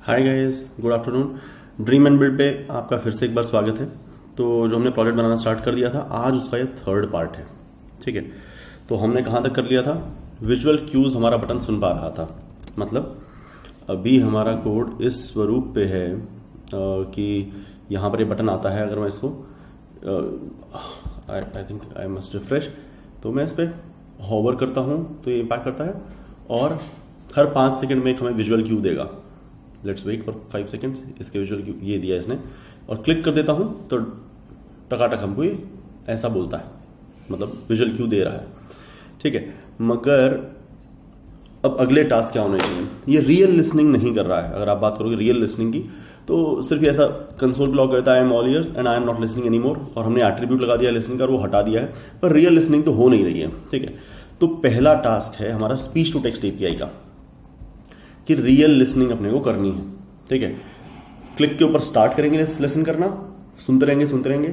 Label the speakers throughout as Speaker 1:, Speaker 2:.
Speaker 1: Hi guys, good afternoon. Dream and build पे आपका फिर से एक बार स्वागत है। तो जो हमने प्रोजेक्ट बनाना स्टार्ट कर दिया था, आज उसका ये थर्ड पार्ट है। ठीक है, तो हमने कहाँ तक कर लिया था? विजुअल क्यूज हमारा बटन सुन पा रहा था। मतलब अभी हमारा कोड इस स्वरूप पे है कि यहाँ पर ये बटन आता है। अगर मैं इसको I think I must refresh, तो मैं इस पर हॉवर करता हूँ तो ये इम्पैक्ट करता है और हर 5 सेकंड में एक हमें विजुअल क्यू देगा। Let's wait for 5 seconds. इसके विजुअल क्यू ये दिया इसने, और क्लिक कर देता हूँ तो टकाटक हमको ये ऐसा बोलता है, मतलब विजुअल क्यू दे रहा है। ठीक है, मगर अब अगले टास्क क्या होने चाहिए? ये रियल लिसनिंग नहीं कर रहा है। अगर आप बात करोगे रियल लिसनिंग की, तो सिर्फ ऐसा कंसोल ब्लॉक कहता है I am all years and I am not listening any more, और हमने एट्रीब्यूट लगा दिया लिसनिंग का, वो हटा दिया है, पर रियल लिसनिंग तो हो नहीं रही है। ठीक है, तो पहला टास्क है हमारा स्पीच टू टेक्स्ट एपीआई का, कि रियल लिसनिंग अपने को करनी है। ठीक है, क्लिक के ऊपर स्टार्ट करेंगे लिसन करना, सुनते रहेंगे,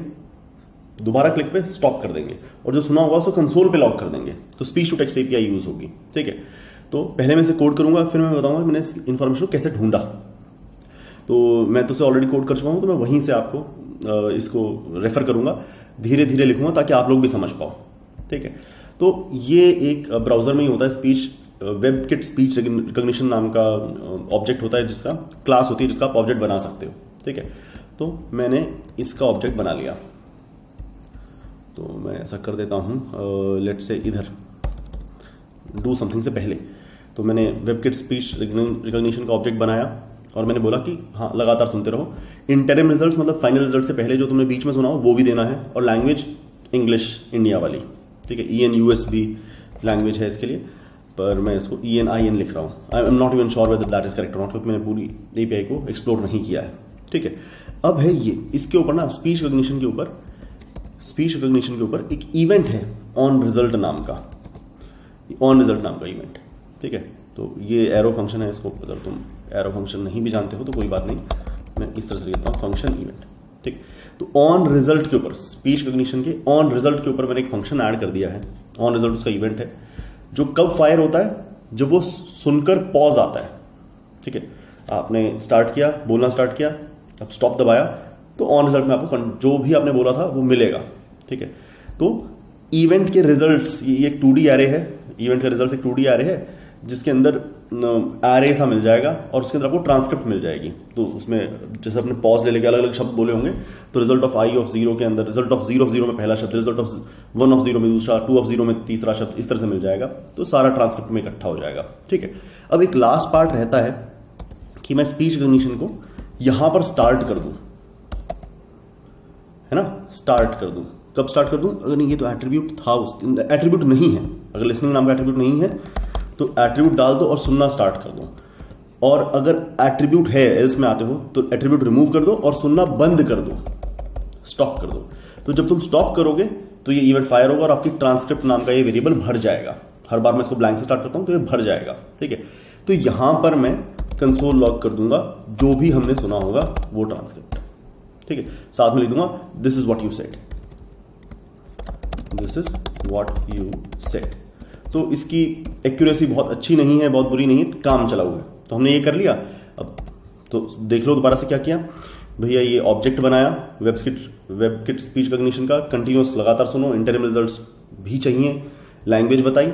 Speaker 1: दोबारा क्लिक पे स्टॉप कर देंगे, और जो सुना होगा उसको कंसोल पे लॉक कर देंगे, तो speech to text API use होगी। ठीक है, तो पहले मैं इसे कोड करूंगा, फिर मैं बताऊंगा मैंने इस इन्फॉर्मेशन को कैसे ढूंढा। तो मैं तो ऑलरेडी कोड कर चुका हूं, तो मैं वहीं से आपको इसको रेफर करूंगा, धीरे धीरे लिखूंगा ताकि आप लोग भी समझ पाओ। ठीक है, तो ये एक ब्राउजर में ही होता है, स्पीच वेबकिट स्पीच रिकॉग्निशन नाम का ऑब्जेक्ट होता है, जिसका क्लास होती है, जिसका आप ऑब्जेक्ट बना सकते हो। ठीक है, तो मैंने इसका ऑब्जेक्ट बना लिया, तो मैं ऐसा कर देता हूँ, लेट्स से इधर डू समथिंग से पहले, तो मैंने वेबकिट स्पीच रिकॉग्निशन का ऑब्जेक्ट बनाया और मैंने बोला कि हाँ लगातार सुनते रहो। इंटरिम रिजल्ट्स मतलब फाइनल रिजल्ट से पहले जो तुमने बीच में सुना हो वो भी देना है, और लैंग्वेज इंग्लिश इंडिया वाली। ठीक है, EN US भी लैंग्वेज है इसके लिए, पर मैं इसको ENIN लिख रहा हूँ। I am not even sure whether that is correct और नॉट, क्योंकि मैंने पूरी एपीआई को एक्सप्लोर नहीं किया है। ठीक है, अब है ये इसके ऊपर ना स्पीच रिकॉग्निशन के ऊपर एक इवेंट है ऑन रिजल्ट नाम का इवेंट। ठीक है, तो ये एरो फंक्शन है, इसको अगर तुम एरो फंक्शन नहीं भी जानते हो तो कोई बात नहीं, मैं इस तरह से लिखता हूँ फंक्शन इवेंट। ठीक, तो ऑन रिजल्ट के ऊपर, स्पीच रिकॉग्निशन के ऑन रिजल्ट के ऊपर मैंने एक फंक्शन ऐड कर दिया है। ऑन रिजल्ट उसका इवेंट है, जो कब फायर होता है? जब वो सुनकर पॉज आता है। ठीक है, आपने स्टार्ट किया, बोलना स्टार्ट किया, अब स्टॉप दबाया, तो ऑन रिजल्ट में आपको जो भी आपने बोला था वो मिलेगा। ठीक है, तो इवेंट के रिजल्ट्स, ये एक 2D एरे है, इवेंट का रिजल्ट एक 2D एरे है, जिसके अंदर एरे सा मिल जाएगा और उसके अंदर आपको ट्रांसक्रिप्ट मिल जाएगी। तो उसमें जैसे अपने पॉज ले लेके अलग अलग शब्द बोले होंगे, तो रिजल्ट ऑफ I ऑफ 0 के अंदर रिजल्ट ऑफ 0 में पहला शब्द, रिजल्ट ऑफ 1 ऑफ 0 में दूसरा, 2 ऑफ 0 में तीसरा शब्द, इस तरह से मिल जाएगा, तो सारा ट्रांसक्रिप्ट में इकट्ठा हो जाएगा। ठीक है, अब एक लास्ट पार्ट रहता है कि मैं स्पीच रिकॉग्निशन को यहां पर स्टार्ट कर दूं, है ना, स्टार्ट कर दूं। कब स्टार्ट कर दूं? अगर ये तो एट्रीब्यूट था, एट्रीब्यूट नहीं है, अगर लिसनिंग नाम का एट्रीब्यूट नहीं है तो एट्रीब्यूट डाल दो और सुनना स्टार्ट कर दो, और अगर एट्रीब्यूट है एल्स में आते हो तो एट्रीब्यूट रिमूव कर दो और सुनना बंद कर दो, स्टॉप कर दो। तो जब तुम स्टॉप करोगे तो ये इवेंट फायर होगा और आपकी ट्रांसक्रिप्ट नाम का ये वेरिएबल भर जाएगा। हर बार मैं इसको ब्लैंक से स्टार्ट करता हूं तो ये भर जाएगा। ठीक है, तो यहां पर मैं कंसोल लॉग कर दूंगा जो भी हमने सुना होगा वो ट्रांसक्रिप्ट। ठीक है, साथ में लिख दूंगा this is what you said. तो इसकी एक्यूरेसी बहुत अच्छी नहीं है, बहुत बुरी नहीं है, काम चला हुआ है। तो हमने ये कर लिया। अब तो देख लो दोबारा से क्या किया भैया। ये ऑब्जेक्ट बनाया वेबकिट स्पीच रिकॉग्निशन का, कंटिन्यूअस लगातार सुनो, इंटरिम रिजल्ट्स भी चाहिए, लैंग्वेज बताई,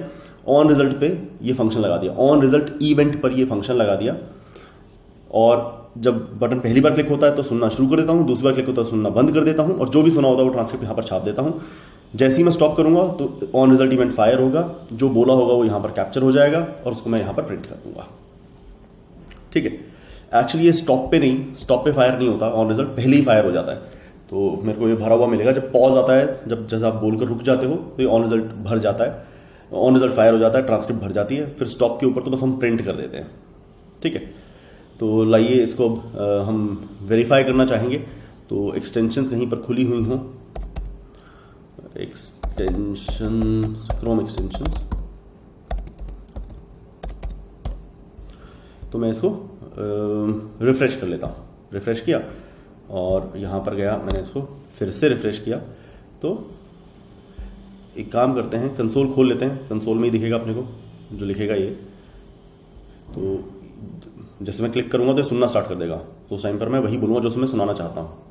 Speaker 1: ऑन रिजल्ट पे ये फंक्शन लगा दिया, ऑन रिजल्ट इवेंट पर ये फंक्शन लगा दिया, और जब बटन पहली बार क्लिक होता है तो सुनना शुरू कर देता हूं, दूसरी बार क्लिक होता है सुनना बंद कर देता हूं, और जो भी सुना होता है वो ट्रांसक्रिप्ट यहां पर छाप देता हूं। जैसे ही मैं स्टॉप करूंगा तो ऑन रिजल्ट इवेंट फायर होगा, जो बोला होगा वो यहां पर कैप्चर हो जाएगा और उसको मैं यहां पर प्रिंट कर दूंगा। ठीक है, एक्चुअली ये स्टॉप पे फायर नहीं होता, ऑन रिजल्ट पहले ही फायर हो जाता है। तो मेरे को ये भरा हुआ मिलेगा, जब पॉज आता है, जब जैसा आप बोलकर रुक जाते हो तो ये ऑन रिजल्ट भर जाता है, ऑन रिजल्ट फायर हो जाता है, ट्रांसक्रिप्ट भर जाती है, फिर स्टॉप के ऊपर तो बस हम प्रिंट कर देते हैं। ठीक है, तो लाइए इसको हम वेरीफाई करना चाहेंगे। तो एक्सटेंशंस कहीं पर खुली हुई हों, क्रोम एक्सटेंशंस, तो मैं इसको रिफ्रेश कर लेता हूँ। रिफ्रेश किया और यहाँ पर गया, मैंने इसको फिर से रिफ्रेश किया। तो एक काम करते हैं, कंसोल खोल लेते हैं, कंसोल में ही दिखेगा अपने को जो लिखेगा ये। तो जैसे मैं क्लिक करूंगा तो ये सुनना स्टार्ट कर देगा, तो उस टाइम पर मैं वही बोलूंगा जो मैं सुनाना चाहता हूँ।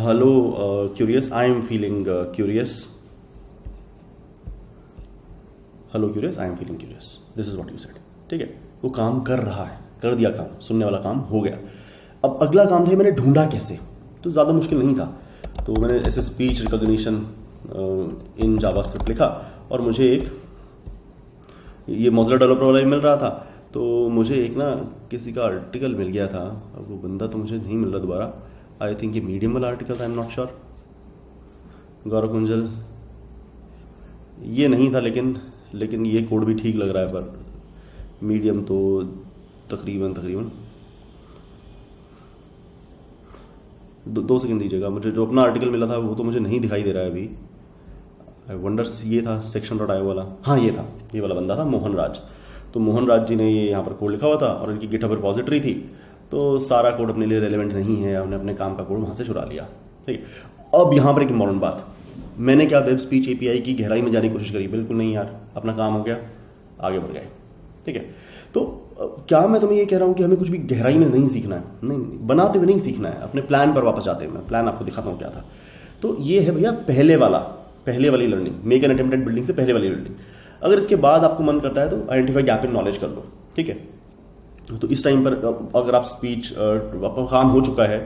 Speaker 1: Hello curious, I am feeling curious. Hello curious, I am feeling curious, this is what you said. ठीक है, वो काम कर रहा है, कर दिया काम, सुनने वाला काम हो गया। अब अगला काम था मैंने ढूंढा कैसे, तो ज़्यादा मुश्किल नहीं था। तो मैंने ऐसे स्पीच रिकॉग्निशन इन जावास्क्रिप्ट लिखा और मुझे एक ये मोज़िला डेवलपर वाला मिल रहा था। तो मुझे एक ना किसी का आर्टिकल मिल गया था, अब वो बंदा तो मुझे नहीं मिल रहा दोबारा। आई थिंक ये मीडियम वाला आर्टिकल था, आई एम नॉट श्योर। गौरव कुंजल ये नहीं था, लेकिन ये कोड भी ठीक लग रहा है, पर मीडियम तो तकरीबन दो सेकंड दीजिएगा। मुझे जो अपना आर्टिकल मिला था वो तो मुझे नहीं दिखाई दे रहा है अभी। आई वंडर्स ये था section.io वाला, हाँ ये था, ये वाला बंदा था मोहन राज। तो मोहन राज जी ने ये यहाँ पर कोड लिखा हुआ था और इनकी गिटहब रिपॉजिटरी थी, तो सारा कोड अपने लिए रेलेवेंट नहीं है, हमने अपने काम का कोड वहाँ से चुरा लिया। ठीक है, अब यहाँ पर एक इम्पॉर्टेंट बात, मैंने क्या वेब स्पीच API की गहराई में जाने की कोशिश करी? बिल्कुल नहीं यार, अपना काम हो गया, आगे बढ़ गए। ठीक है, तो क्या मैं तुम्हें ये कह रहा हूँ कि हमें कुछ भी गहराई में नहीं सीखना है? नहीं, बनाते हुए नहीं सीखना है, अपने प्लान पर वापस आते हैं। मैं प्लान आपको दिखाता हूँ क्या था। तो ये है भैया पहले वाली learning, make an attempt at building से पहले वाली लर्निंग। अगर इसके बाद आपको मन करता है तो आइडेंटिफाई गैप इन नॉलेज कर लो। ठीक है, तो इस टाइम पर अगर आप स्पीच आपका काम हो चुका है,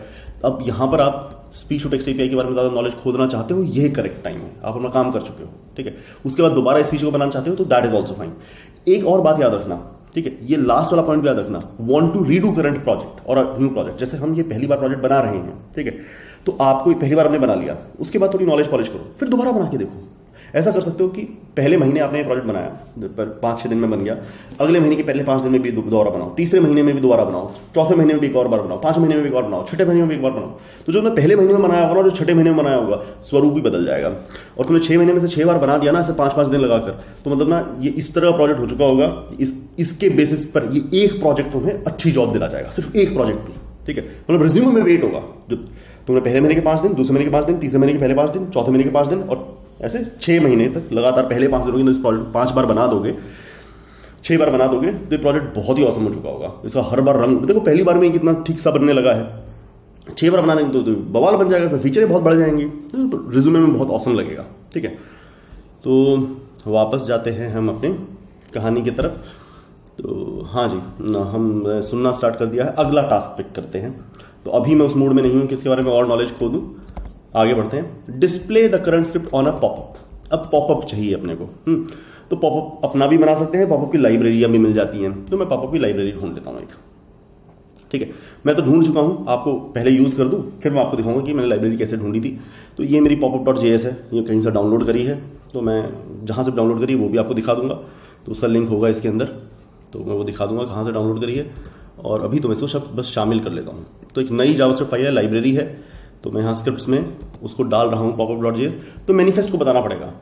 Speaker 1: अब यहाँ पर आप स्पीच टू टेक्स्ट API के बारे में ज़्यादा नॉलेज खोदना चाहते हो, ये करेक्ट टाइम है, आप अपना काम कर चुके हो। ठीक है, उसके बाद दोबारा स्पीच को बनाना चाहते हो तो दैट इज ऑल्सो फाइन। एक और बात याद रखना, ठीक है, ये लास्ट वाला पॉइंट भी याद रखना, want to redo current project और न्यू प्रोजेक्ट। जैसे हम ये पहली बार प्रोजेक्ट बना रहे हैं, ठीक है, तो आपको पहली बार हमने बना लिया, उसके बाद थोड़ी नॉलेज पॉलिश करो, फिर दोबारा बना के देखो। ऐसा कर सकते हो कि पहले महीने आपने ये प्रोजेक्ट बनाया, पर 5-6 दिन में बन गया, अगले महीने के पहले 5 दिन में भी दोबारा बनाओ, तीसरे महीने में भी दोबारा बनाओ, चौथे महीने में भी एक और बार बनाओ, 5 महीने में भी एक और बनाओ, छठे महीने में भी एक बार बनाओ। तो जो तुमने पहले महीने में बनाया होगा और जो छठे महीने में बनाया होगा, स्वरूप ही बदल जाएगा। और तुमने 6 महीने में से 6 बार बना दिया ना, ऐसे 5-5 दिन लगाकर, तो मतलब ना ये इस तरह का प्रोजेक्ट हो चुका होगा, इसके बेसिस पर ये एक प्रोजेक्ट तुम्हें अच्छी जॉब दिला जाएगा, सिर्फ एक प्रोजेक्ट भी। ठीक है, मतलब रिज्यूम में रेट होगा जो तुमने पहले महीने के 5 दिन, दूसरे महीने के 5 दिन, तीसरे महीने के पहले 5 दिन, चौथे महीने के 5 दिन, और ऐसे 6 महीने तक लगातार पहले 5 दिनों के इस प्रोजेक्ट 5 बार बना दोगे, 6 बार बना दोगे, तो ये प्रोजेक्ट बहुत ही औसम हो चुका होगा। इसका हर बार रंग देखो, पहली बार में कितना ठीक सा बनने लगा है, 6 बार बना देंगे तो बवाल बन जाएगा, फीचरें बहुत बढ़ जाएंगी, तो रिज्यूमे में बहुत औसम लगेगा। ठीक है, तो वापस जाते हैं हम अपने कहानी की तरफ। तो हाँ जी, हम सुनना स्टार्ट कर दिया है, अगला टास्क पिक करते हैं। तो अभी मैं उस मूड में नहीं हूँ कि इसके बारे में और नॉलेज खो दूँ, आगे बढ़ते हैं। Display the current script on a popup. अब पॉपअप चाहिए अपने को, तो पॉपअप अपना भी बना सकते हैं, पॉपअप की लाइब्रेरियाँ भी मिल जाती हैं, तो मैं पॉपअप की लाइब्रेरी ढूंढ लेता हूँ एक। ठीक है, मैं तो ढूंढ चुका हूँ, आपको पहले यूज़ कर दूँ, फिर मैं आपको दिखाऊंगा कि मैंने लाइब्रेरी कैसे ढूंढी थी। तो ये मेरी popup.js है, ये कहीं से डाउनलोड करी है, तो मैं जहाँ से डाउनलोड करी वो भी आपको दिखा दूंगा, तो उसका लिंक होगा इसके अंदर, तो मैं वो दिखा दूंगा कहाँ से डाउनलोड करी है। और अभी तो मैं इसको बस शामिल कर लेता हूँ। तो एक नई जावास्क्रिप्ट फाइल है, लाइब्रेरी है, तो मैं यहाँ स्क्रिप्ट्स में उसको डाल रहा हूँ popup.js। तो मैनिफेस्ट को बताना पड़ेगा,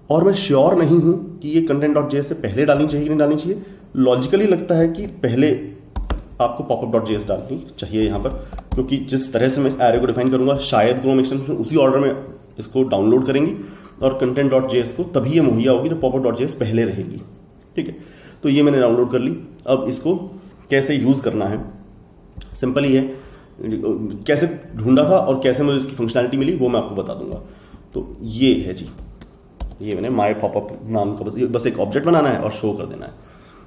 Speaker 1: और मैं श्योर नहीं हूँ कि ये content.js से पहले डालनी चाहिए कि नहीं डालनी चाहिए। लॉजिकली लगता है कि पहले आपको popup.js डालनी चाहिए यहाँ पर, क्योंकि जिस तरह से मैं इस एरे को डिफाइन करूँगा, शायद क्रोम एक्सटेंशन उसी ऑर्डर में इसको डाउनलोड करेंगी, और content.js को तभी ये मुहैया होगी जब popup.js पहले रहेगी। ठीक है, तो ये मैंने डाउनलोड कर ली। अब इसको कैसे यूज़ करना है, सिंपल ही है, कैसे ढूंढा था और कैसे मुझे इसकी फंक्शनैलिटी मिली वो मैं आपको बता दूंगा। तो ये है जी, ये मैंने माई पॉपअप नाम का बस एक ऑब्जेक्ट बनाना है और शो कर देना है।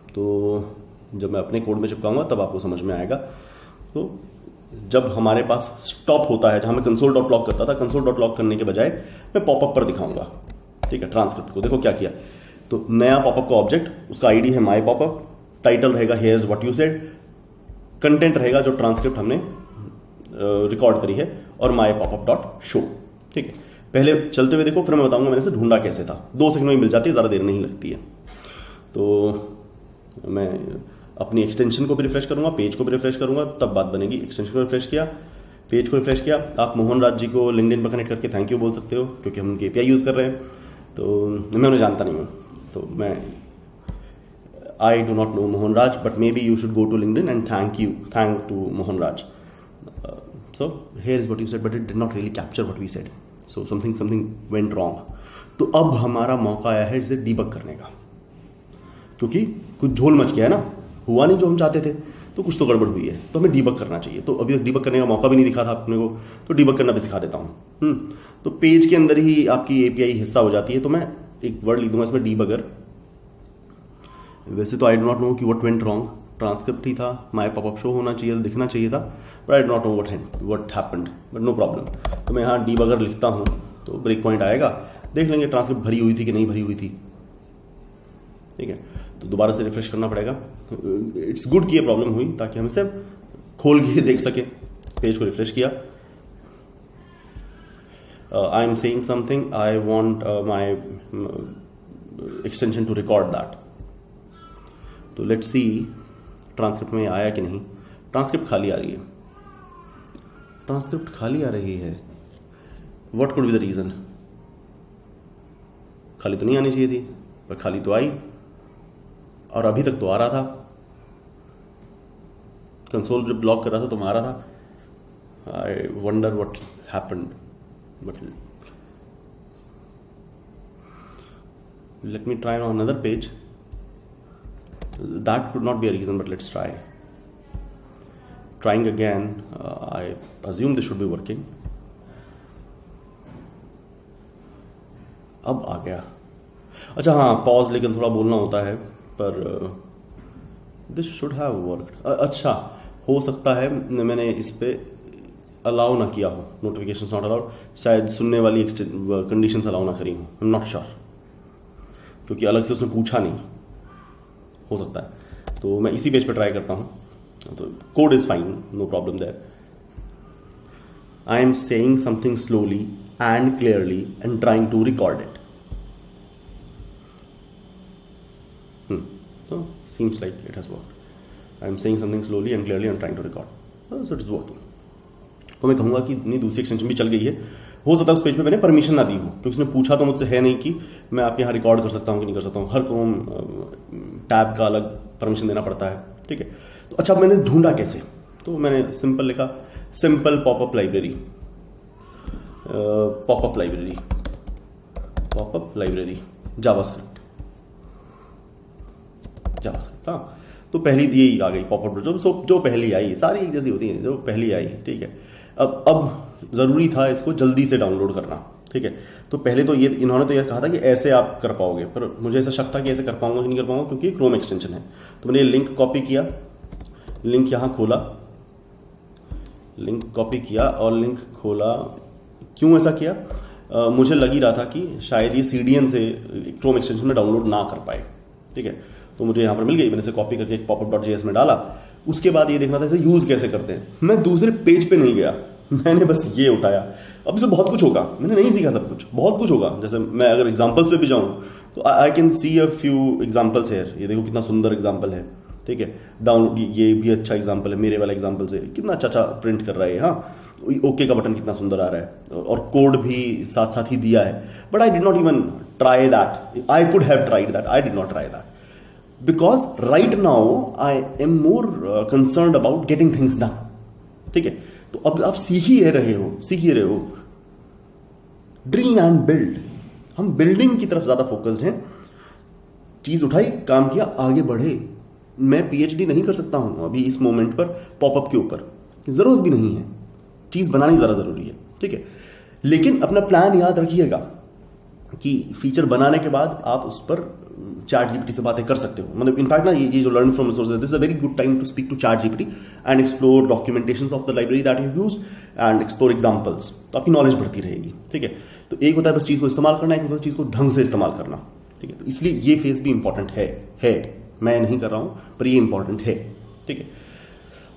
Speaker 1: तो जब मैं अपने कोड में चिपकाऊंगा तब आपको समझ में आएगा। तो जब हमारे पास स्टॉप होता है, जहाँ मैं console.log करता था, console.log करने के बजाय मैं पॉपअप पर दिखाऊंगा। ठीक है, ट्रांसक्रिप्ट को देखो क्या किया। तो नया पॉपअप का ऑब्जेक्ट, उसका आईडी है माई पॉपअप, टाइटल रहेगा here's what you said, content रहेगा जो ट्रांसक्रिप्ट हमने रिकॉर्ड करी है, और माई पॉपअप डॉट शो। ठीक है, पहले चलते हुए देखो, फिर मैं बताऊंगा मैंने इसे ढूंढा कैसे था। 2 सेकंड में मिल जाती है, ज़्यादा देर नहीं लगती है। तो मैं अपनी एक्सटेंशन को भी रिफ्रेश करूंगा, पेज को भी रिफ्रेश करूंगा, तब बात बनेगी। एक्सटेंशन को रिफ्रेश किया, पेज को रिफ्रेश किया। आप मोहन राज जी को लिंक्डइन पर कनेक्ट करके थैंक यू बोल सकते हो, क्योंकि हम उनकी API यूज़ कर रहे हैं। तो मैं उन्हें जानता नहीं हूँ, तो मैं I do not know Mohan Raj, but maybe you should go to LinkedIn and thank to Mohan Raj. So here is what you said, but it did not really capture what we said. So something went wrong. तो अब हमारा मौका आया है इसे debug करने का। क्योंकि कुछ झोल मच गया है ना, हुआ नहीं जो हम चाहते थे, तो कुछ तो गड़बड़ हुई है, तो हमें डीबग करना चाहिए। तो अभी तक डीबग करने का मौका भी नहीं दिखा था अपने को, तो डीबग करना भी सिखा देता हूँ। तो पेज के अंदर ही आपकी एपीआई हिस्सा हो जाती है। तो मैं एक वर्ड लिख दूंगा इसमें, डीबगर। वैसे तो आई डो नॉट नो कि व्हाट वेंट रॉन्ग, ट्रांसक्रिप्ट ही था, माई पॉपअप शो होना चाहिए, दिखना चाहिए था, but I do not know what happened, but no problem. तो मैं यहाँ डीबगर लिखता हूँ तो ब्रेक पॉइंट आएगा, देख लेंगे ट्रांसक्रिप्ट भरी हुई थी कि नहीं भरी हुई थी। ठीक है, तो दोबारा से रिफ्रेश करना पड़ेगा। इट्स गुड कि ये प्रॉब्लम हुई ताकि हम इसे खोल के देख सके। पेज को रिफ्रेश किया, I am saying something, I want my extension to record that. तो लेट्स सी ट्रांसक्रिप्ट में आया कि नहीं। ट्रांसक्रिप्ट खाली आ रही है, ट्रांसक्रिप्ट खाली आ रही है। What could be the reason? खाली तो नहीं आनी चाहिए थी, पर खाली तो आई, और अभी तक तो आ रहा था। कंसोल जब ब्लॉक कर रहा था तो आ रहा था। I wonder what happened, but let me try on another page. That could not be a reason, but let's try. Trying again, I assume this should be working. अब आ गया। अच्छा हाँ, पॉज लेकिन थोड़ा बोलना होता है, पर दिस शुड हैव वर्कड। अच्छा, हो सकता है मैंने इस पे अलाउ ना किया हो, नोटिफिकेशंस नॉट अलाउड, शायद सुनने वाली कंडीशंस अलाउ ना करी हूँ, आई एम नॉट श्योर, क्योंकि अलग से उसने पूछा नहीं, हो सकता है। तो मैं इसी पेज पे ट्राई करता हूँ। तो code is fine, no problem there. I am saying something slowly and clearly and trying to record it. So seems like it has worked. I am saying something slowly and clearly and trying to record. So it is working. तो मैं कहूँगा कि नहीं, दूसरी extension भी चल गई है। हो सकता है उस पेज पे मैंने परमिशन ना दी हो, क्योंकि उसने पूछा तो मुझसे है नहीं कि मैं आपके यहाँ रिकॉर्ड कर सकता हूँ कि नहीं कर सकता हूँ। हर क्रोम टैब का अलग परमिशन देना पड़ता है। ठीक है, तो अच्छा मैंने ढूंढा कैसे? तो मैंने सिंपल लिखा, simple popup library, popup library, popup library JavaScript. हाँ, तो पहली यही आ गई पॉपअप, जो पहली आई, सारी एक जैसी होती है, जो पहली आई। ठीक है, अब जरूरी था इसको जल्दी से डाउनलोड करना। ठीक है, तो पहले तो ये इन्होंने तो ये कहा था कि ऐसे आप कर पाओगे, पर मुझे ऐसा शक था कि ऐसे कर पाऊंगा कि नहीं कर पाऊंगा, क्योंकि क्रोम एक्सटेंशन है। तो मैंने ये लिंक कॉपी किया, लिंक यहाँ खोला, लिंक कॉपी किया और लिंक खोला। क्यों ऐसा किया? मुझे लग ही रहा था कि शायद ये CDN से क्रोम एक्सटेंशन में डाउनलोड ना कर पाए। ठीक है, तो मुझे यहाँ पर मिल गई, मैंने इसे कॉपी करके एक pop-up.js में डाला। उसके बाद ये देखना था इसे यूज़ कैसे करते हैं। मैं दूसरे पेज पे नहीं गया, मैंने बस ये उठाया। अब इसमें बहुत कुछ होगा, मैंने नहीं सीखा सब कुछ, बहुत कुछ होगा। जैसे मैं अगर एग्जाम्पल्स पे भी जाऊँ तो I can see a few examples है। ये देखो कितना सुंदर एग्जाम्पल है। ठीक है, डाउन ये भी अच्छा एग्जाम्पल है, मेरे वाला एग्जाम्पल से कितना अच्छा प्रिंट कर रहा है। हाँ, ओके का बटन कितना सुंदर आ रहा है, और कोड भी साथ साथ ही दिया है। But I did not even try that, I could have tried that, I did not try that, because right now I am more concerned about getting things done. ठीक है, तो अब आप सीख ही रहे हो। ड्रीम एंड बिल्ड, हम building की तरफ ज्यादा फोकस्ड हैं। चीज उठाई, काम किया, आगे बढ़े। मैं PhD नहीं कर सकता हूं अभी इस मोमेंट पर पॉपअप के ऊपर, जरूरत भी नहीं है, चीज बनानी ज्यादा जरूरी है। ठीक है, लेकिन अपना प्लान याद रखिएगा कि फीचर बनाने के बाद आप उस पर ChatGPT से बातें कर सकते हो। मतलब इनफैक्ट ना, ये जो learn from resources, this is a very good time to speak to ChatGPT and explore documentations of the library that you used and explore examples. तो आपकी नॉलेज बढ़ती रहेगी। ठीक है, तो एक होता है बस चीज को इस्तेमाल करना, एक होता है चीज को ढंग से इस्तेमाल करना। ठीक है, तो इसलिए ये फेज भी इंपॉर्टेंट है। मैं नहीं कर रहा हूं, पर ये इंपॉर्टेंट है। ठीक है,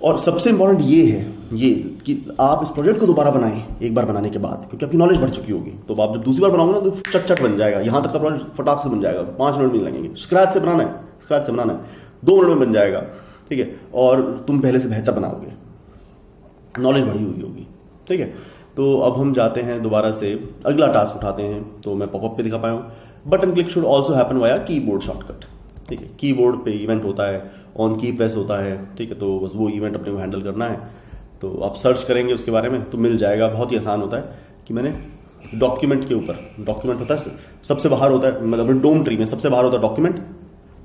Speaker 1: और सबसे इंपॉर्टेंट ये है कि आप इस प्रोजेक्ट को दोबारा बनाएं एक बार बनाने के बाद, क्योंकि आपकी नॉलेज बढ़ चुकी होगी। तो आप जब दूसरी बार बनाओगे ना तो चट बन जाएगा। यहाँ तक का प्रोजेक्ट फटाक से बन जाएगा, 5 मिनट नहीं लगेंगे। स्क्रैच से बनाना है 2 मिनट में बन जाएगा। ठीक है, और तुम पहले से बेहतर बनाओगे, नॉलेज बढ़ी हुई होगी। ठीक है, तो अब हम जाते हैं दोबारा से, अगला टास्क उठाते हैं। तो मैं पॉपअप पे दिखा पाया हूँ, button click should also happen via keyboard shortcut. ठीक है, कीबोर्ड पे इवेंट होता है, ऑन की प्रेस होता है। ठीक है, तो बस वो इवेंट अपने को हैंडल करना है। तो आप सर्च करेंगे उसके बारे में तो मिल जाएगा। बहुत ही आसान होता है कि मैंने डॉक्यूमेंट के ऊपर, डॉक्यूमेंट होता है सबसे बाहर होता है, मतलब डोम ट्री में सबसे बाहर होता है डॉक्यूमेंट,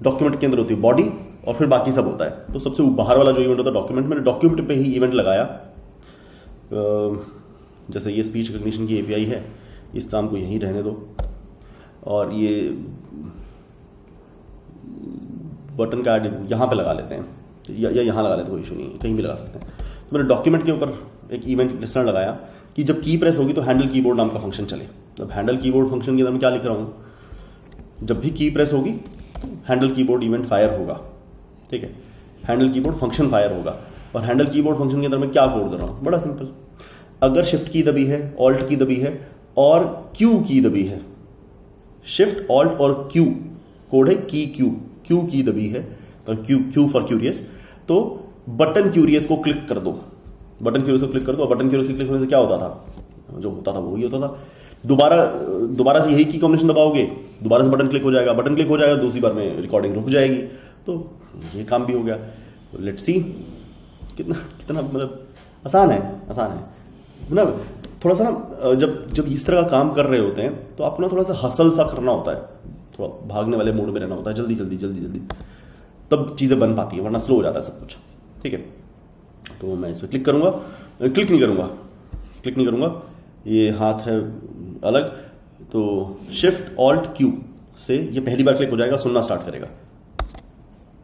Speaker 1: डॉक्यूमेंट के अंदर होती है बॉडी और फिर बाकी सब होता है। तो सबसे बाहर वाला जो इवेंट होता है डॉक्यूमेंट, मैंने डॉक्यूमेंट पे ही इवेंट लगाया। जैसे ये स्पीच रिकग्निशन की एपीआई है, इस काम को यहीं रहने दो, और ये बटन का ऐड यहाँ पे लगा लेते हैं, या यहाँ लगा लेते हैं, कोई इशू नहीं है, कहीं भी लगा सकते हैं। तो मैंने डॉक्यूमेंट के ऊपर एक इवेंट लिस्टनर लगाया कि जब की प्रेस होगी तो हैंडल कीबोर्ड नाम का फंक्शन चले। अब हैंडल कीबोर्ड फंक्शन के अंदर मैं क्या लिख रहा हूँ, जब भी की प्रेस होगी तो हैंडल कीबोर्ड इवेंट फायर होगा, ठीक है, हैंडल कीबोर्ड फंक्शन फायर होगा। और हैंडल कीबोर्ड फंक्शन के अंदर मैं क्या कोड कर रहा हूँ, बड़ा सिंपल, अगर शिफ्ट की दबी है, ऑल्ट की दबी है और क्यू की दबी है, शिफ्ट ऑल्ट और क्यू कोड है की क्यू की दबी है, क्यू फॉर क्यूरियस, तो बटन क्यूरियस को क्लिक कर दो, बटन क्यूरियस को क्लिक कर दो। बटन क्यूरियस क्लिक होने से क्या होता था, जो होता था वही होता था। दोबारा से यही की कॉम्बिनेशन दबाओगे, दोबारा से बटन क्लिक हो जाएगा, बटन क्लिक हो जाएगा, दूसरी बार में रिकॉर्डिंग रुक जाएगी। तो ये काम भी हो गया। लेट्स सी कितना मतलब आसान है मतलब थोड़ा सा ना, जब इस तरह का काम कर रहे होते हैं तो आपको ना थोड़ा सा हसल सा करना होता है, थोड़ा भागने वाले मोड में रहना होता है, जल्दी, तब चीज़ें बन पाती है, वरना स्लो हो जाता है सब कुछ, ठीक है। तो मैं इस पर क्लिक नहीं करूँगा, ये हाथ है अलग, तो शिफ्ट ऑल्ट क्यू से ये पहली बार क्लिक हो जाएगा, सुनना स्टार्ट करेगा।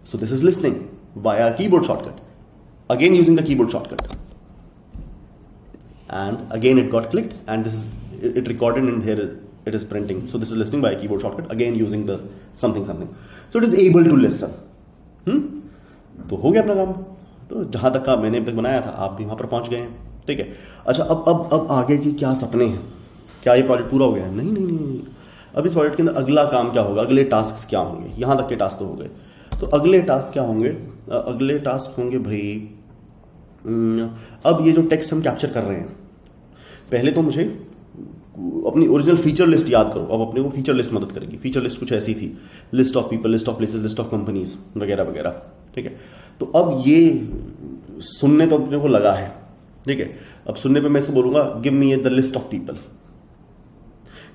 Speaker 1: So this is listening via keyboard shortcut, again using the keyboard shortcut, and again it got clicked and it recorded and here it is printing. So this is listening by a keyboard shortcut, again using the something, so it is able to listen. तो हो गया अपना काम। तो जहां तक का मैंने अब तक बनाया था आप भी वहां पर पहुंच गए हैं, ठीक है। अच्छा, अब आगे की क्या सपने हैं, क्या ये प्रोजेक्ट पूरा हो गया है? नहीं। अब इस प्रोजेक्ट के अंदर अगला काम क्या होगा, अगले टास्क क्या होंगे? यहां तक के टास्क तो हो गए, तो अगले टास्क क्या होंगे? अगले टास्क होंगे भाई, अब ये जो टेक्स्ट हम कैप्चर कर रहे हैं, पहले तो मुझे अपनी ओरिजिनल फीचर लिस्ट याद करो। अब अपने को फीचर लिस्ट मदद करेगी। फीचर लिस्ट कुछ ऐसी थी, list of people, list of places, list of companies वगैरह वगैरह, ठीक है। तो अब ये सुनने तो अपने को लगा है, ठीक है। अब सुनने पे मैं इसको बोलूंगा give me the list of people,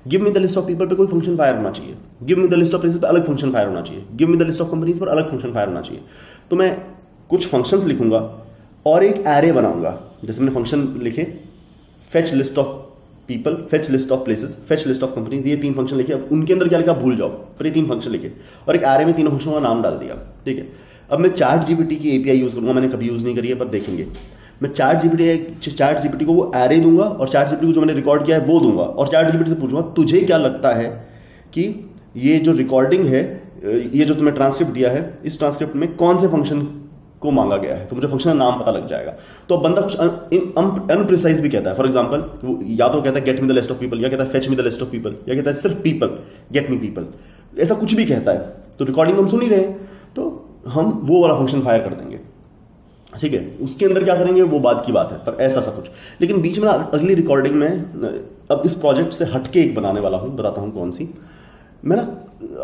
Speaker 1: give me the list of people पे कोई फंक्शन फायर होना चाहिए, give me the list of places पे अलग फंक्शन फायर होना चाहिए, give me the list of companies पर अलग फंक्शन फायर होना चाहिए। तो मैं कुछ फंक्शंस लिखूंगा और एक एरे बनाऊंगा। जैसे मैंने फंक्शन लिखे fetch list of people, fetch list of places, fetch list of companies, ये 3 फंक्शन लिखे। अब उनके अंदर क्या लिखा भूल जाओ, पर ये 3 फंक्शन लिखे और एक एरे में तीनों फंक्शनों का नाम डाल दिया, ठीक है। अब मैं चैट जीपीटी की एपीआई यूज करूंगा, मैंने कभी यूज नहीं करी है पर देखेंगे। मैं चैट जीपीटी को वो एरे दूंगा और चैट जीपीटी को जो मैंने रिकॉर्ड किया है वो दूंगा और चैट जीपीटी से पूछूंगा तुझे क्या लगता है कि ये जो रिकॉर्डिंग है, ये जो तुम्हें ट्रांसक्रिप्ट दिया है, इस ट्रांसक्रिप्ट में कौन से फंक्शन को मांगा गया है। तो मुझे फंक्शन का नाम पता लग जाएगा। तो अब बंदा कुछ अनप्रिसाइज भी कहता है, फॉर एग्जांपल या तो कहता है get me the list of people, या कहता है fetch me the list of people, या कहता है सिर्फ पीपल, गेट मी पीपल, ऐसा कुछ भी कहता है। तो रिकॉर्डिंग तो हम सुन ही रहे हैं, तो हम वो वाला फंक्शन फायर कर देंगे, ठीक है। उसके अंदर क्या करेंगे वो बात की बात है, पर ऐसा सा कुछ। लेकिन बीच में अगली रिकॉर्डिंग में अब इस प्रोजेक्ट से हटके एक बनाने वाला हूं, बताता हूं कौन सी। मैं ना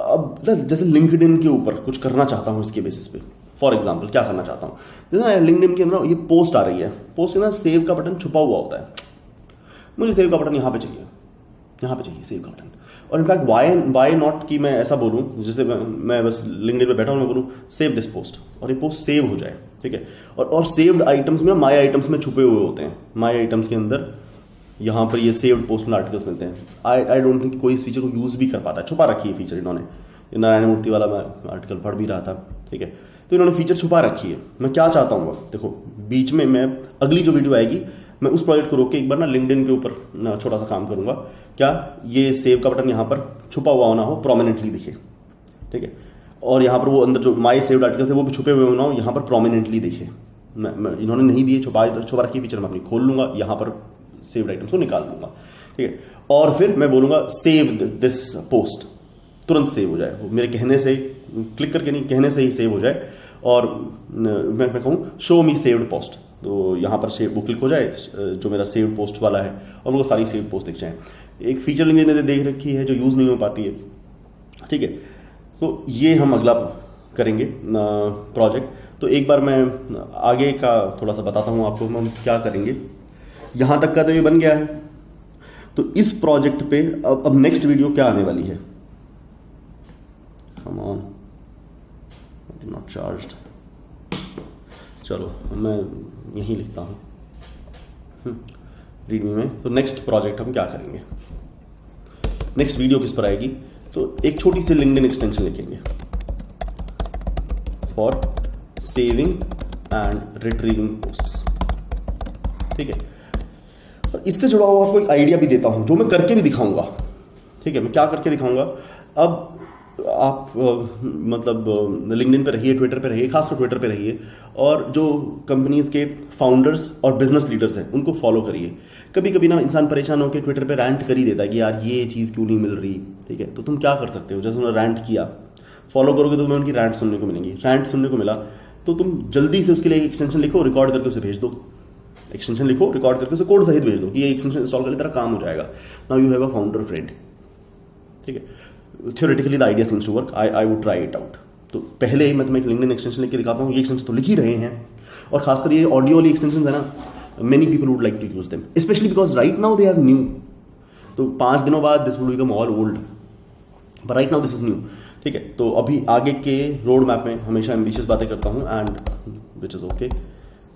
Speaker 1: अब जैसे लिंक्डइन के ऊपर कुछ करना चाहता हूं, इसके बेसिस पे फॉर एग्जाम्पल क्या करना चाहता हूँ, जैसे ना लिंक्डइन के अंदर ये पोस्ट आ रही है, पोस्ट के अंदर सेव का बटन छुपा हुआ होता है। मुझे सेव का बटन यहाँ पे चाहिए सेव का बटन। और इनफैक्ट वाई नॉट कि मैं ऐसा बोलूँ, जैसे मैं बस लिंक्डइन पे बैठा हूँ, मैं बोलूँ सेव दिस पोस्ट और ये पोस्ट सेव हो जाए, ठीक है। और सेव्ड आइटम्स में माई आइटम्स में छुपे हुए होते हैं। माई आइटम्स के अंदर यहाँ पर ये सेव्ड पोस्ट में आर्टिकल्स मिलते हैं। आई डोंट थिंक कोई इस फीचर को यूज भी कर पाता है, छुपा रखी है फीचर इन्होंने। नारायण मूर्ति वाला मैं आर्टिकल पढ़ भी रहा था, ठीक है। तो इन्होंने फीचर छुपा रखी है। मैं क्या चाहता हूँ, देखो बीच में मैं अगली जो वीडियो आएगी मैं उस प्रोजेक्ट को रोक के एक बार ना लिंक्डइन के ऊपर छोटा सा काम करूंगा। क्या ये सेव का बटन यहाँ पर छुपा हुआ होना हो, प्रोमिनेंटली दिखे, ठीक है। और यहाँ पर वो अंदर जो माई सेव्ड आर्टिकल थे वो भी छुपे हुए होना हो, यहाँ पर प्रोमिनेंटली दिखे। इन्होंने नहीं दिए, छुपा रखी फीचर मैं अपनी खोल लूंगा, यहाँ पर सेव्ड आइटम्स को निकाल लूंगा, ठीक है। और फिर मैं बोलूंगा सेव दिस पोस्ट, तुरंत सेव हो जाए, मेरे कहने से, क्लिक करके नहीं, कहने से ही सेव हो जाए। और मैं कहूँ शो मी सेव्ड पोस्ट, तो यहाँ पर सेव वो क्लिक हो जाए जो मेरा सेव पोस्ट वाला है और मुझे सारी सेव पोस्ट दिख जाए। एक फीचर मैंने देख रखी है जो यूज़ नहीं हो पाती है, ठीक है। तो ये हम अगला करेंगे प्रोजेक्ट। तो एक बार मैं आगे का थोड़ा सा बताता हूँ आपको हम क्या करेंगे। यहाँ तक का तो ये बन गया है। तो इस प्रोजेक्ट पे अब नेक्स्ट वीडियो क्या आने वाली है, कम ऑन, नॉट चार्ज्ड। चलो मैं यहीं लिखता हूँ रीडमी में। तो नेक्स्ट प्रोजेक्ट हम क्या करेंगे, नेक्स्ट वीडियो किस पर आएगी, तो एक छोटी सी लिंक्डइन एक्सटेंशन लिखेंगे for saving and retrieving posts. ठीक है, और इससे जुड़ा हुआ आपको एक आइडिया भी देता हूं जो मैं करके भी दिखाऊंगा। ठीक है, मैं क्या करके दिखाऊंगा। अब आप मतलब लिंक्डइन पे रहिए, ट्विटर पे रहिए, खासकर ट्विटर पे रहिए, और जो कंपनीज के फाउंडर्स और बिजनेस लीडर्स हैं उनको फॉलो करिए। कभी कभी ना इंसान परेशान होकर ट्विटर पे रैंट कर ही देता है कि यार ये चीज़ क्यों नहीं मिल रही। ठीक है, तो तुम क्या कर सकते हो, जैसे उन्होंने रैंट किया, फॉलो करोगे तो तुम्हें उनकी रैंट सुनने को मिलेंगी। रैंट सुनने को मिला तो तुम जल्दी से उसके लिए एक एक्सटेंशन लिखो, रिकॉर्ड करके उसे भेज दो। एक्सटेंशन लिखो, रिकॉर्ड करके उसे कोड सहित भेज दो कि ये एक्सटेंशन इंस्टॉल करने तरह काम हो जाएगा। Now you have a founder friend. ठीक है, theoretically the idea seems to work, I would try it out. तो पहले मैं तुम्हें एक लिंक्डइन एक्सटेंशन लिख के दिखाता हूँ। ये एक्सटेंशन तो लिख ही रहे हैं, और खासकर ये ऑडियो वाली एक्सटेंशन है ना, many people would like to use them, specially because right now they are new. तो 5 दिनों बाद this will become all old, but right now this is new. ठीक है, तो अभी आगे के रोड मैप में हमेशा एम्बिशियस बातें करता हूँ एंड विच इज ओके,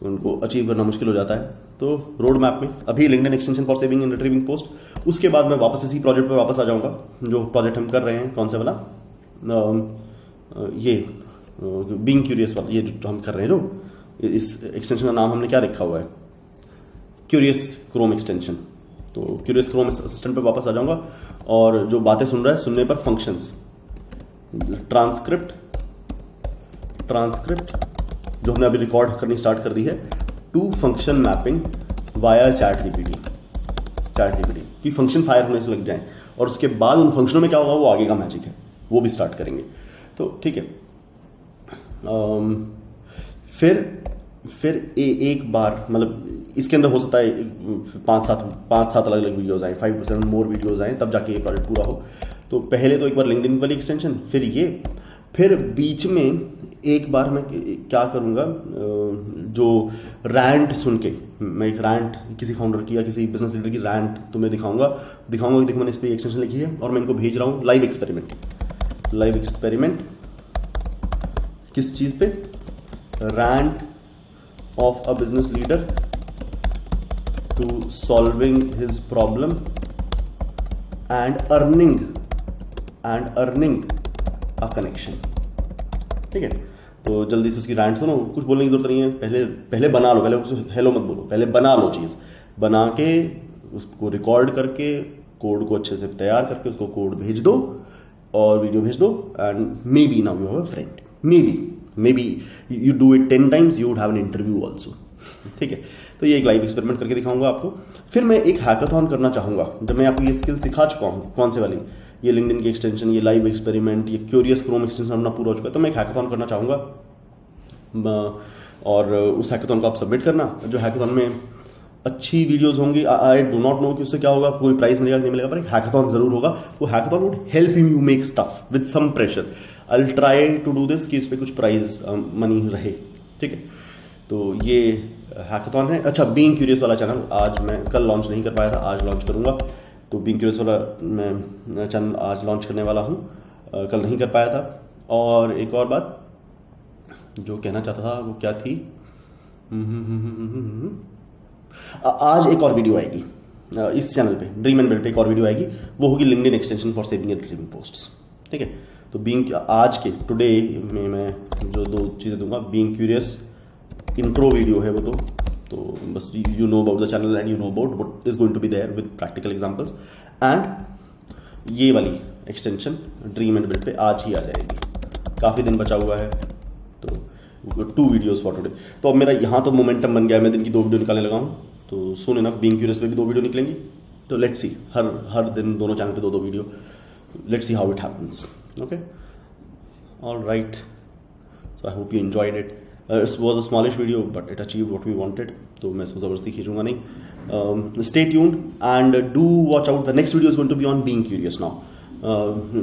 Speaker 1: उनको अचीव करना मुश्किल हो जाता है। तो रोड मैप में अभी LinkedIn extension for saving and retrieving post, उसके बाद मैं वापस इसी प्रोजेक्ट पर वापस आ जाऊंगा। जो प्रोजेक्ट हम कर रहे हैं, कौन सा वाला, ये बीइंग क्यूरियस वाला, ये जो हम कर रहे हैं, जो इस एक्सटेंशन का नाम हमने क्या रखा हुआ है, क्यूरियस क्रोम एक्सटेंशन। तो क्यूरियस क्रोम असिस्टेंट पर वापस आ जाऊंगा, और जो बातें सुन रहा है सुनने पर फंक्शंस, ट्रांसक्रिप्ट जो हमने अभी रिकॉर्ड करनी स्टार्ट कर दी है, to function mapping via ChatGPT की फंक्शन फायर होने से लग जाएं, और उसके बाद उन फंक्शनों में क्या होगा वो आगे का मैजिक है, वो भी स्टार्ट करेंगे। तो ठीक है, फिर एक बार मतलब इसके अंदर हो सकता है 5-7 अलग अलग वीडियोस आए, 5 to 7 मोर वीडियोस आए, तब जाके ये प्रोजेक्ट पूरा हो। तो पहले तो एक बार लिंक्डइन वाली एक्सटेंशन, फिर ये, फिर बीच में एक बार मैं क्या करूँगा, जो रैंट सुन के, मैं एक रैंट किसी फाउंडर की या किसी बिजनेस लीडर की रैंट तुम्हें दिखाऊंगा कि देखो मैंने इस पर एक्सटेंशन लिखी है और मैं इनको भेज रहा हूँ लाइव एक्सपेरिमेंट किस चीज़ पे, rant of a business leader to solving his problem and earning a connection. ठीक है, तो जल्दी से उसकी रैंट सुनो, कुछ बोलने की जरूरत नहीं है, पहले बना लो, पहले उसको हेलो मत बोलो, पहले बना लो, चीज़ बना के उसको रिकॉर्ड करके कोड को अच्छे से तैयार करके उसको कोड भेज दो और वीडियो भेज दो, and may be now you have a friend, may be you do it 10 times, you would have an interview also. ठीक है, तो ये एक लाइव एक्सपेरिमेंट करके दिखाऊंगा आपको। फिर मैं एक हैकाथॉन करना चाहूँगा, जब मैं आपको ये स्किल सिखा चुका हूँ, कौन से वाली, ये लिंक्डइन की एक्सटेंशन, ये लाइव एक्सपेरिमेंट, ये क्यूरियस क्रोम एक्सटेंशन अपना पूरा हो चुका है, तो मैं एक हैकाथॉन करना चाहूँगा, और उस हैकाथॉन को आप सबमिट करना। जो हैकाथॉन में अच्छी वीडियोस होंगी, आई डू नॉट नो कि उससे क्या होगा, कोई प्राइज मिलेगा नहीं मिलेगा, पर एक हैकाथॉन जरूर होगा। वो hackathon would help you make stuff with some pressure. I will try to do this कि इस पर कुछ प्राइज मनी रहे। ठीक है, तो ये हैकाथॉन है। अच्छा, बीइंग क्यूरियस वाला चैनल आज मैं कल लॉन्च नहीं कर पाया था, आज लॉन्च करूंगा। तो बीइंग क्यूरियस वाला मैं चैनल आज लॉन्च करने वाला हूँ, कल नहीं कर पाया था। और एक और बात जो कहना चाहता था वो क्या थी, आज एक और वीडियो आएगी इस चैनल पे, ड्रीम एंड बिल्ड पे एक और वीडियो आएगी, वो होगी LinkedIn extension for saving and retrieving posts. ठीक है, तो बीइंग आज के टुडे में मैं जो 2 चीज़ें दूंगा, बीइंग क्यूरियस इंट्रो वीडियो है वो, तो बस you know about the channel and you know about what is going to be there with practical examples, and ये वाली एक्सटेंशन ड्रीम एंड बिल्ड पे आज ही आ जाएगी। काफ़ी दिन बचा हुआ है, तो 2 वीडियोस फॉर टुडे। तो अब मेरा यहाँ तो मोमेंटम बन गया, मैं दिन की 2 वीडियो निकालने लगा हूँ, तो सून इनफ बीइंग क्यूरियस पे भी 2 वीडियो निकलेंगी। तो लेट्स सी, हर दिन दोनों चैनल पे 2 video, let's see how it happens. Okay, all right, so I hope you enjoyed it. It was a smallish video, but it achieved what we wanted. तो मैं इसको ज़बरदस्ती खींचूंगा नहीं। Stay tuned and do watch out. The next video is going to be on being curious now.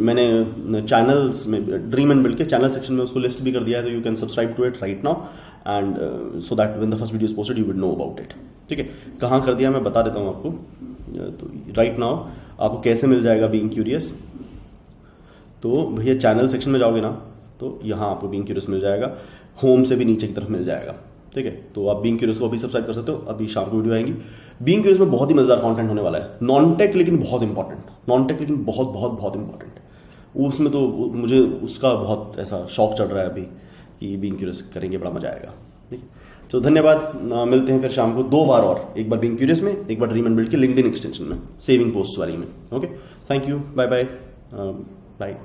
Speaker 1: मैंने channels में Dream and Build के channel section में उसको लिस्ट भी कर दिया है, तो you can subscribe to it right now, and so that when the first video is posted you will know about it. ठीक है, कहाँ कर दिया मैं बता देता हूँ आपको। तो राइट नाउ आपको कैसे मिल जाएगा बीइंग क्यूरियस, तो भैया चैनल सेक्शन में जाओगे ना, तो यहाँ आपको बीइंग क्यूरियस मिल जाएगा, होम से भी नीचे की तरफ मिल जाएगा। ठीक है, तो आप बीइंग क्यूरियस को अभी सब्सक्राइब कर सकते हो। अभी शाम को वीडियो आएंगी बीइंग क्यूरियस में, बहुत ही मजेदार कंटेंट होने वाला है। नॉन टेक लेकिन बहुत इंपॉर्टेंट, नॉन टेक लेकिन बहुत बहुत बहुत इंपॉर्टेंट। उसमें तो मुझे उसका बहुत ऐसा शौक चढ़ रहा है अभी कि बीइंग क्यूरियस करेंगे, बड़ा मजा आएगा। ठीक है, तो धन्यवाद, मिलते हैं फिर शाम को 2 बार और, एक बार बीइंग क्यूरियस में, एक बार ड्रीम एंड बिल्ड के लिंक्डइन एक्सटेंशन में, सेविंग पोस्ट वाली में। Okay, thank you, bye bye bye.